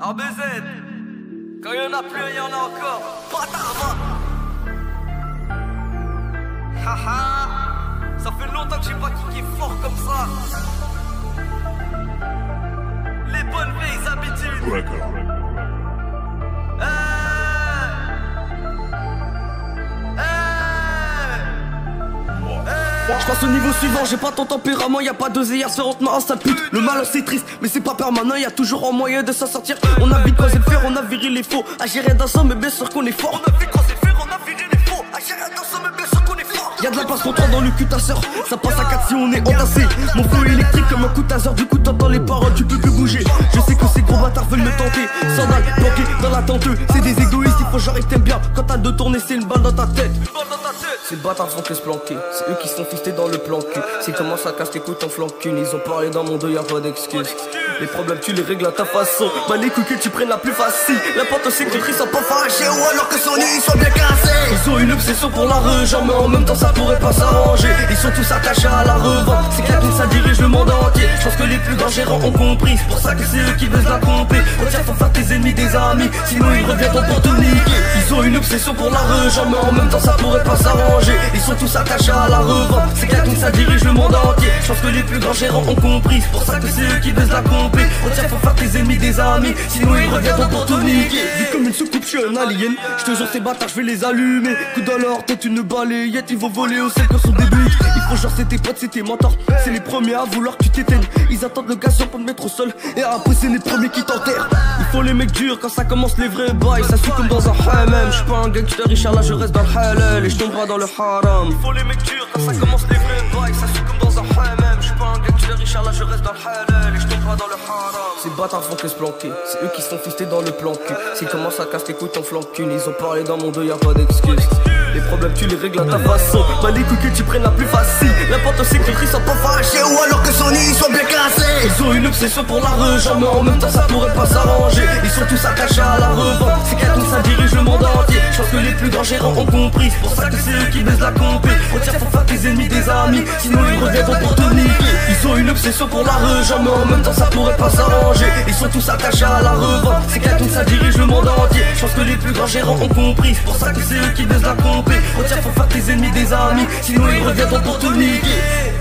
ABZ, quand il y en a plus, il y en a encore. Bâtard, haha, ça fait longtemps que j'ai pas kické fort comme ça. Les bonnes vieilles habitudes. Je passe au niveau suivant, j'ai pas ton tempérament, y'a pas d'oseille à se rentrer en sale pute. Le malheur c'est triste, mais c'est pas permanent, y'a toujours un moyen de s'en sortir. On a vite croisé le fer, on a viré les faux. À gérer d'ensemble, mais bien sûr qu'on est fort. On a vite croisé le fer, on a viré les faux. À gérer d'ensemble, mais bien sûr qu'on est fort. Y'a de la place pour toi dans le cul ta sœur. Ça passe à 4 si on est entassé. Mon flow électrique comme un coup de taser, du coup t'entends les paroles, tu peux plus bouger. Je sais que ces gros bâtards veulent me tenter. Sandales bloquées dans la tenteuse, c'est des égoïstes, il faut genre ils t'aiment bien. Quand t'as deux tournées, c'est une balle dans ta tête. Ces bâtards font que se planquer, c'est eux qui se font fister dans le plan cul. S'ils commencent à casser t'écoutes en flanquune, ils ont parlé dans mon dos, y'a pas d'excuses. Les problèmes tu les règles à ta façon, bah les coups que tu prennes la plus facile. L'important c'est que les cris sont pas fâchés ou alors que son nid soit bien cassé. Ils ont une obsession pour la rejambe, mais en même temps ça pourrait pas s'arranger. Ils sont tous attachés à la revente, c'est clair que ça dirige le monde entier. Je pense que les plus grands gérants ont compris, c'est pour ça que c'est eux qui veulent la compter. Retiens, faut faire tes ennemis des amis, sinon ils reviendront pour te niquer. Ils ont une obsession pour la rejambe, mais en même temps ça pourrait pas s'arranger. Ils sont tous attachés à la revente, c'est clair que ça dirige le monde entier. Je pense que les plus grands gérants ont compris, c'est pour ça que c'est eux qui baissent la compé. Retiens, faut faire tes ennemis des amis, sinon ils reviendront pour te niquer. Vu comme une soucoupe, je suis un alien. Je te jure ces bâtards, je vais les allumer. Coup dans leur tête, une balayette, ils vont voler au ciel quand son début. Ils font genre c'est tes potes, c'est tes mentors. C'est les premiers à vouloir que tu t'éteignes. Ils attendent le gazon pour te mettre au sol, et après c'est les premiers qui t'enterrent. Il faut les mecs durs quand ça commence les vrais bails. Ça suit comme dans un hammam. Je suis pas un gangster Richard, là je reste dans le halal et je tomberai dans le haram. Il faut les mecs durs quand ça commence les vrais bails. Ça suit comme dans un hammam. Je suis pas un gangster Richard, là je reste dans le halal et je tomberai dans le haram. Ces bâtards font que se planquer, c'est eux qui se font fister dans le plan cul. S'ils commencent à casser t'écoutes en flanquune, ils ont parlé dans mon dos, y'a pas d'excuses. Les problèmes tu les règles à ta façon, bah les coups que tu prennes la plus facile. L'important c'est que les cris soient pas fâchés ou alors que son nid soit bien cassé. Ils ont une obsession pour la rejambe, mais en même temps ça pourrait pas s'arranger. Ils sont tous attachés à la revente, c'est clair que ça dirige le monde entier. Je pense que les plus grands gérants ont compris, c'est pour ça que c'est eux qui baissent la compé. Retiens, faut faire tes ennemis des amis, sinon ils reviendront pour te niquer. Ils ont une obsession pour la rejambe, mais en même temps ça pourrait pas s'arranger. Ils sont tous attachés à la revente, c'est clair que ça dirige le monde entier. Je pense que les plus grands gérants ont compris, c'est pour ça que c'est eux qui baissent la compé. Retiens, faut faire tes ennemis des amis, sinon ils reviendront pour te niquer.